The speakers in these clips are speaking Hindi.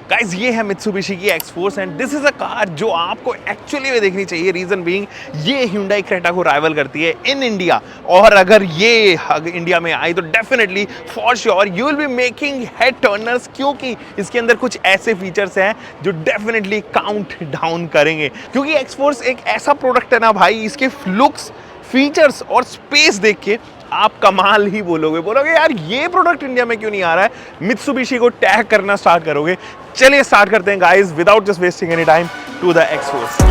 गाइस ये है मित्सुबिशी की X-Force and this is a car जो आपको एक्चुअली में देखनी चाहिए। रीजन बीइंग ये Hyundai क्रेटा को राइवल करती है इन इंडिया, और अगर ये इंडिया में आई तो definitely for sure you will be making head Turners, क्योंकि इसके अंदर कुछ ऐसे फीचर्स हैं जो डेफिनेटली काउंट डाउन करेंगे। क्योंकि X-Force एक ऐसा प्रोडक्ट है ना भाई, इसके लुक्स, फीचर्स और स्पेस देख के आप कमाल ही बोलोगे यार ये प्रोडक्ट इंडिया में क्यों नहीं आ रहा है। मित्सुबिशी को टैग करना स्टार्ट करोगे। चलिए स्टार्ट करते हैं guys without just wasting any time to the X-Force।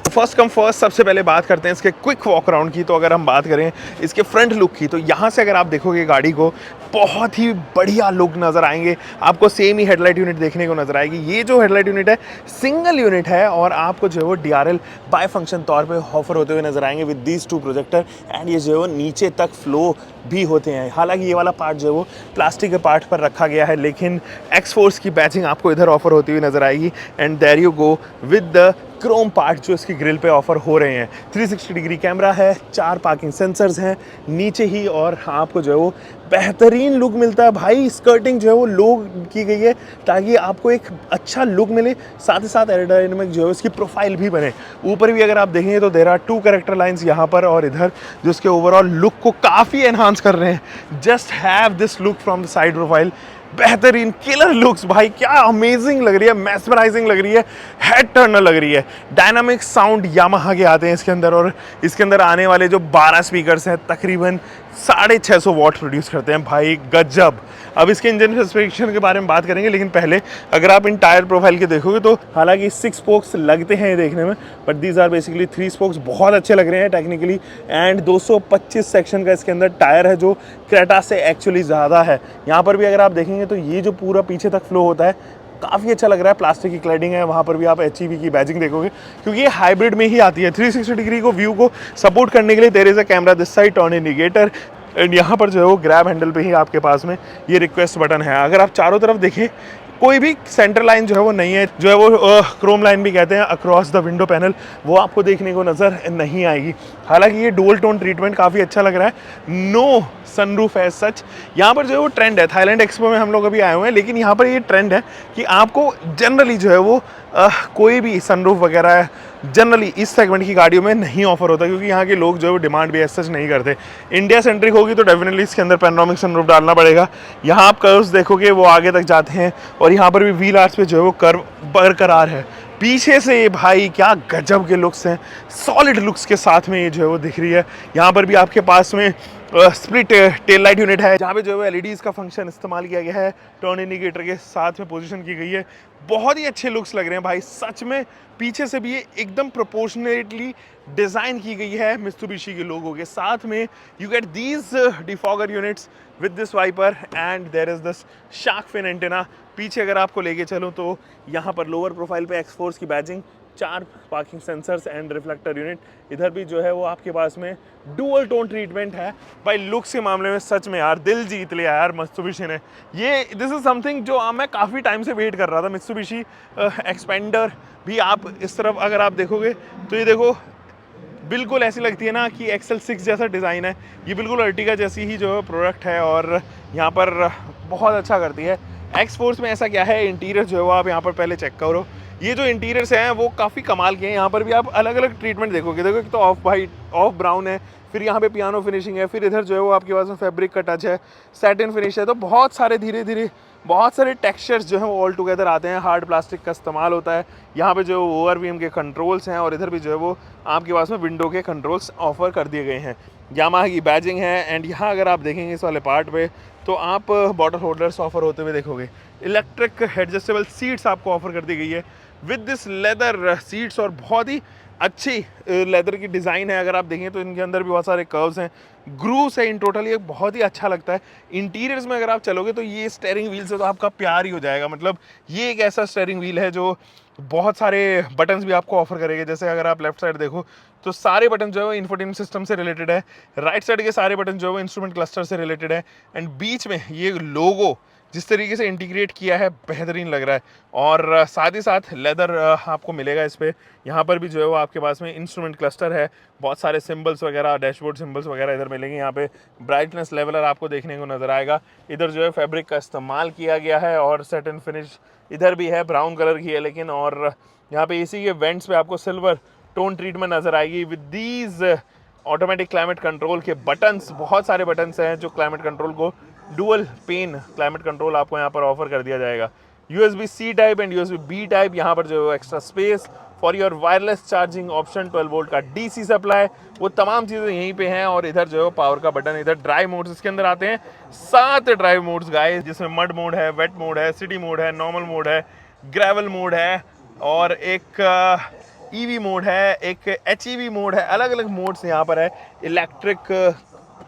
First come first, सबसे पहले बात करते हैं इसके क्विक वॉक अराउंड की। तो अगर हम बात करें इसके फ्रंट लुक की, तो यहाँ से अगर आप देखोगे गाड़ी को, बहुत ही बढ़िया लुक नज़र आएंगे आपको। सेम ही हेडलाइट यूनिट देखने को नज़र आएगी। ये जो हेडलाइट यूनिट है सिंगल यूनिट है, और आपको जो है वो DRL बाय फंक्शन तौर पे ऑफर होते हुए नजर आएंगे with these two projector. And ये जो है वो नीचे तक फ्लो भी होते हैं। हालांकि ये वाला पार्ट जो है वो प्लास्टिक के पार्ट पर रखा गया है, लेकिन X-Force की बैचिंग आपको इधर ऑफर होती हुई नजर आएगी। And there you go with the chrome part जो इसकी ग्रिल पे ऑफर हो रहे हैं। 360 डिग्री कैमरा है, 4 पार्किंग सेंसर्स हैं नीचे ही, और आपको जो है वो बेहतरीन लुक मिलता है भाई। स्कर्टिंग जो है वो लो की गई है ताकि आपको एक अच्छा लुक मिले, साथ ही साथ एरोडायनामिक जो है उसकी प्रोफाइल भी बने। ऊपर भी अगर आप देखेंगे तो देयर आर 2 कैरेक्टर लाइंस यहाँ पर और इधर, जो उसके ओवरऑल लुक को काफ़ी एनहांस कर रहे हैं। Just have this look from the side profile. बेहतरीन किलर लुक्स भाई, क्या अमेजिंग लग रही है, मेस्मराइजिंग लग रही है, हेड टर्नर लग रही है। डायनामिक साउंड यामाहा के आते हैं इसके अंदर, और इसके अंदर आने वाले जो 12 स्पीकर्स हैं तकरीबन 650 वॉट प्रोड्यूस करते हैं भाई, गजब। अब इसके इंजन स्पेसिफिकेशन के बारे में बात करेंगे, लेकिन पहले अगर आप इन टायर प्रोफाइल के देखोगे तो हालांकि 6 स्पोक्स लगते हैं ये देखने में, but these are basically 3 spokes. बहुत अच्छे लग रहे हैं टेक्निकली। एंड 225 सेक्शन का इसके अंदर टायर है, जो क्रेटा से एक्चुअली ज़्यादा है। यहाँ पर भी अगर आप देखेंगे तो ये जो पूरा पीछे तक फ्लो होता है काफ़ी अच्छा लग रहा है। प्लास्टिक की क्लैडिंग है, वहाँ पर भी आप HEV की बैजिंग देखोगे, क्योंकि ये हाइब्रिड में ही आती है। 360 डिग्री को व्यू को सपोर्ट करने के लिए there is a camera this side, turn indicator, and यहाँ पर जो है वो ग्रैब हैंडल पे ही आपके पास में ये रिक्वेस्ट बटन है। अगर आप चारों तरफ देखें, कोई भी सेंटर लाइन जो है वो नहीं है, जो है वो क्रोम लाइन भी कहते हैं अक्रॉस द विंडो पैनल, वो आपको देखने को नज़र नहीं आएगी। हालांकि ये डुअल टोन ट्रीटमेंट काफ़ी अच्छा लग रहा है। नो सनरूफ है सच। यहाँ पर जो है वो ट्रेंड है, थाईलैंड एक्सपो में हम लोग अभी आए हुए हैं, लेकिन यहाँ पर ये ट्रेंड है कि आपको जनरली जो है वो कोई भी सनरूफ वगैरह जनरली इस सेगमेंट की गाड़ियों में नहीं ऑफर होता, क्योंकि यहाँ के लोग जो है वो डिमांड भी सच नहीं करते। इंडिया सेंट्रिक होगी तो डेफिनेटली इसके अंदर पैनोरामिक सनरूफ डालना पड़ेगा। यहाँ आप कर्व्स देखोगे वो आगे तक जाते हैं, और यहाँ पर भी व्हील आर्च पे जो है वो कर्व बरकरार है। पीछे से भाई क्या गजब के लुक्स हैं, सॉलिड लुक्स के साथ में ये जो है वो दिख रही है। यहाँ पर भी आपके पास में स्प्लिट टेल लाइट यूनिट है, जहाँ पे जो है LEDs का फंक्शन इस्तेमाल किया गया है, टर्न इंडिकेटर के साथ में पोजीशन की गई है। बहुत ही अच्छे लुक्स लग रहे हैं भाई सच में। पीछे से भी ये एकदम प्रोपोर्शनेटली डिज़ाइन की गई है मित्सुबिशी के लोगों के साथ में। You get these defogger units with this wiper, and there is this shark fin antenna. पीछे अगर आपको लेके चलो तो यहाँ पर लोअर प्रोफाइल पे X-Force की badging, 4 parking sensors and reflector unit. इधर भी जो है वो आपके पास में डुअल टोन ट्रीटमेंट है भाई। लुक्स के मामले में सच में यार दिल जीत लिया यार मित्सुबिशी ने। ये दिस इज समथिंग जो मैं काफ़ी टाइम से वेट कर रहा था। मित्सुबिशी एक्सपेंडर भी आप इस तरफ अगर आप देखोगे तो ये देखो, बिल्कुल ऐसी लगती है ना कि XL6 जैसा डिज़ाइन है। ये बिल्कुल अर्टिगा जैसी ही जो है प्रोडक्ट है, और यहाँ पर बहुत अच्छा करती है। X-Force में ऐसा क्या है, इंटीरियर जो है वो आप यहाँ पर पहले चेक करो। ये जो इंटीरियर्स हैं वो काफ़ी कमाल के हैं। यहाँ पर भी आप अलग अलग ट्रीटमेंट देखोगे। देखो, एक तो ऑफ वाइट, ऑफ ब्राउन है, फिर यहाँ पे पियानो फिनिशिंग है, फिर इधर जो है वो आपके पास में फैब्रिक का टच है, सैटिन फिनिश है। तो बहुत सारे धीरे धीरे बहुत सारे टेक्सचर्स जो हैं वो ऑल टुगेदर आते हैं। हार्ड प्लास्टिक का इस्तेमाल होता है। यहाँ पे जो ORVM के कंट्रोल्स हैं, और इधर भी जो है वो आपके पास में विंडो के कंट्रोल्स ऑफर कर दिए गए हैं। यामाहा की बैजिंग है। एंड यहाँ अगर आप देखेंगे इस वाले पार्ट पे, तो आप बॉटल होल्डर्स ऑफर होते हुए देखोगे। इलेक्ट्रिक एडजस्टेबल सीट्स आपको ऑफर कर दी गई है विद दिस लेदर सीट्स, और बहुत ही अच्छी लेदर की डिज़ाइन है। अगर आप देखें तो इनके अंदर भी बहुत सारे कर्व्स हैं, ग्रूव्स है इन टोटल। ये बहुत ही अच्छा लगता है। इंटीरियर्स में अगर आप चलोगे तो ये स्टेयरिंग व्हील से तो आपका प्यार ही हो जाएगा। मतलब ये एक ऐसा स्टेयरिंग व्हील है जो बहुत सारे बटन्स भी आपको ऑफर करेंगे। जैसे अगर आप लेफ्ट साइड देखो तो सारे बटन जो है वो इंफोटेनमेंट सिस्टम से रिलेटेड है। राइट साइड के सारे बटन जो है वो इंस्ट्रूमेंट क्लस्टर से रिलेटेड है। एंड बीच में ये लोगो जिस तरीके से इंटीग्रेट किया है बेहतरीन लग रहा है। और साथ ही साथ लेदर आपको मिलेगा इस पर। यहाँ पर भी जो है वो आपके पास में इंस्ट्रूमेंट क्लस्टर है, बहुत सारे सिंबल्स वगैरह, डैशबोर्ड सिंबल्स वगैरह इधर मिलेंगे। यहाँ पे ब्राइटनेस लेवलर आपको देखने को नज़र आएगा। इधर जो है फैब्रिक का इस्तेमाल किया गया है और सेट एंड फिनिश इधर भी है, ब्राउन कलर की है लेकिन। और यहाँ पे एसी के वेंट्स पे आपको सिल्वर टोन ट्रीटमेंट नज़र आएगी with these automatic climate control के बटन्स। बहुत सारे बटन्स हैं जो क्लाइमेट कंट्रोल को डुअल पेन क्लाइमेट कंट्रोल आपको यहाँ पर ऑफर कर दिया जाएगा। USB-C type and USB-B type, यहाँ पर जो extra space for your wireless charging option, 12 volt का DC सप्लाई, वो तमाम चीज़ें यहीं पे हैं। और इधर जो है पावर का बटन, इधर ड्राइव मोड्स इसके अंदर आते हैं 7 ड्राइव मोड्स गाइस, जिसमें मड मोड है, वेट मोड है, सिटी मोड है, नॉर्मल मोड है, ग्रेवल मोड है और एक EV मोड है, एक HEV मोड है। अलग अलग मोड्स यहाँ पर है। इलेक्ट्रिक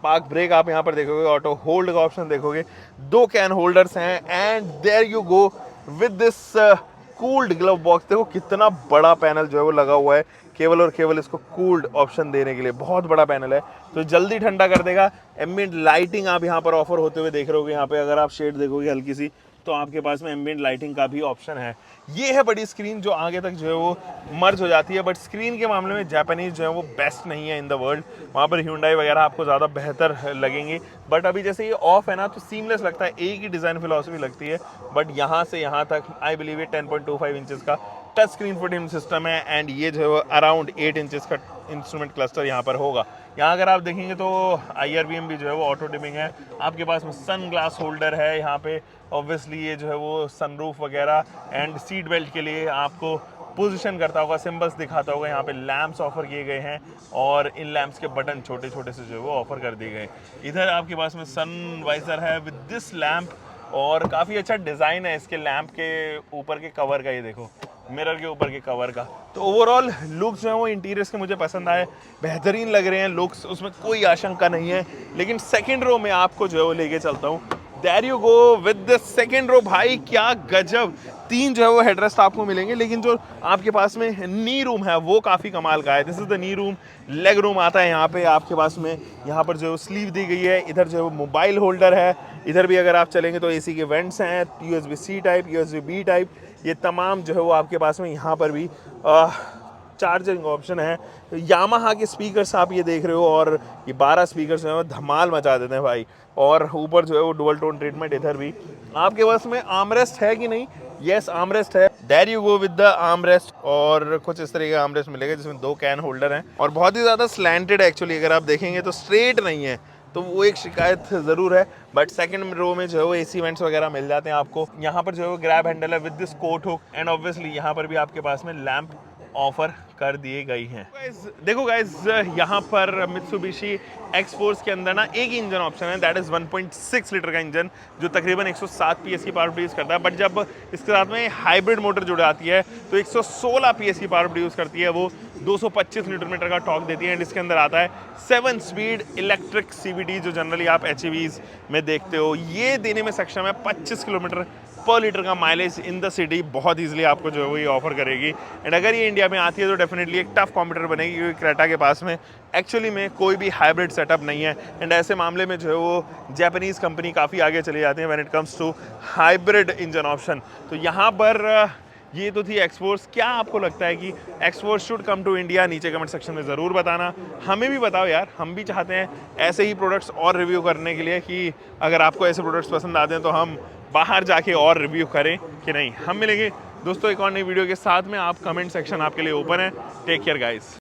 पार्क ब्रेक आप यहाँ पर देखोगे, ऑटो होल्ड का ऑप्शन देखोगे, 2 कैन होल्डर्स हैं and there you go with this cooled glove box. देखो कितना बड़ा पैनल जो है वो लगा हुआ है, केवल और केवल इसको कूल्ड ऑप्शन देने के लिए। बहुत बड़ा पैनल है तो जल्दी ठंडा कर देगा। एम्बिएंट लाइटिंग आप यहाँ पर ऑफर होते हुए देख रहे होगे। यहाँ पे अगर आप शेड देखोगे हल्की सी तो आपके पास में एम्बिएंट लाइटिंग का भी ऑप्शन है। ये है बड़ी स्क्रीन जो आगे तक जो है वो मर्ज हो जाती है, बट स्क्रीन के मामले में जापानीज जो है वो बेस्ट नहीं है इन द वर्ल्ड। वहाँ पर Hyundai वगैरह आपको ज़्यादा बेहतर लगेंगी, बट अभी जैसे ये ऑफ है ना तो सीमलेस लगता है, एक ही डिज़ाइन फिलॉसफी लगती है। बट यहाँ से यहाँ तक आई बिलीव ये 10.25 इंचेस का टच स्क्रीन इंफोटेनमेंट सिस्टम है एंड ये जो है वो अराउंड 8 इंचेस का इंस्ट्रूमेंट क्लस्टर यहाँ पर होगा। यहाँ अगर आप देखेंगे तो IRBM भी जो है वो ऑटो डिमिंग है। आपके पास में सन ग्लास होल्डर है यहाँ पे, ऑब्वियसली ये जो है वो सनरूफ वगैरह एंड सीट बेल्ट के लिए आपको पोजीशन करता होगा, सिंबल्स दिखाता होगा। यहाँ पे लैंप्स ऑफर किए गए हैं और इन लैंप्स के बटन छोटे छोटे से जो है वो ऑफर कर दिए गए। इधर आपके पास में सन वाइजर है विद दिस लैंप और काफ़ी अच्छा डिज़ाइन है इसके लैंप के ऊपर के कवर का। ये देखो मिरर के ऊपर के कवर का। तो ओवरऑल लुक्स जो है वो इंटीरियर्स के मुझे पसंद आए, बेहतरीन लग रहे हैं लुक्स, उसमें कोई आशंका नहीं है। लेकिन सेकंड रो में आपको जो है वो लेके चलता हूँ। There you go with the second row. भाई क्या गजब, 3 जो है वो हेडरेस्ट आपको मिलेंगे, लेकिन जो आपके पास में नी रूम है वो काफ़ी कमाल का है। This is the knee room. Leg room आता है यहाँ पे आपके पास में, यहाँ पर जो स्लीव दी गई है। इधर जो है वो मोबाइल होल्डर है। इधर भी अगर आप चलेंगे तो AC के वेंट्स हैं, USB-C टाइप, USB-B टाइप, ये तमाम जो है वो आपके पास में। यहाँ पर भी चार्जिंग ऑप्शन है। यामाहा के स्पीकर्स आप ये देख रहे हो और ये 12 स्पीकर्स जो है वो धमाल मचा देते हैं भाई। और ऊपर जो है वो डुअल टोन ट्रीटमेंट। इधर भी आपके पास में आर्मरेस्ट है कि नहीं? यस आर्मरेस्ट है। There you go with the armrest और कुछ इस तरीके का आर्मरेस्ट मिलेगा जिसमें 2 कैन होल्डर हैं और बहुत ही ज़्यादा स्लैंटेड है एक्चुअली। अगर आप देखेंगे तो स्ट्रेट नहीं है, तो वो एक शिकायत ज़रूर है। बट सेकंड रो में जो है वो AC वेंट्स वगैरह मिल जाते हैं आपको। यहाँ पर जो है वो ग्रैब हैंडल है with this coat hook and obviously यहाँ पर भी आपके पास में लैंप ऑफर कर दिए गई हैं। देखो गाइज यहाँ पर Mitsubishi X-Force के अंदर ना एक ही इंजन ऑप्शन है, दैट इज़ 1.6 लीटर का इंजन जो तकरीबन 107 PS की पावर प्रोड्यूस करता है। बट जब इसके साथ में हाइब्रिड मोटर जुड़ जाती है तो 116 PS की पावर प्रोड्यूस करती है, वो 225 न्यूटन मीटर का टॉर्क देती है। एंड इसके अंदर आता है 7 स्पीड इलेक्ट्रिक CVT जो जनरली आप HEVs में देखते हो। ये देने में सक्षम है 25 किलोमीटर पर लीटर का माइलेज इन द सिटी बहुत ईजिली आपको जो है वो ये ऑफर करेगी। एंड अगर ये इंडिया में आती है तो डेफिनेटली एक टफ कॉम्पिटिटर बनेगी, क्योंकि क्रेटा के पास में एक्चुअली में कोई भी हाइब्रिड सेटअप नहीं है। एंड ऐसे मामले में जो है वो जापानीज़ कंपनी काफ़ी आगे चली जाती है when it comes to hybrid engine option. तो यहाँ पर ये तो थी X-Force। क्या आपको लगता है कि X-Force should come to India? नीचे कमेंट सेक्शन में ज़रूर बताना। हमें भी बताओ यार, हम भी चाहते हैं ऐसे ही प्रोडक्ट्स और रिव्यू करने के लिए, कि अगर आपको ऐसे प्रोडक्ट्स पसंद आते हैं तो हम बाहर जाके और रिव्यू करें कि नहीं। हम मिलेंगे दोस्तों एक और नई वीडियो के साथ में। आप कमेंट सेक्शन आपके लिए ओपन है। Take care guys.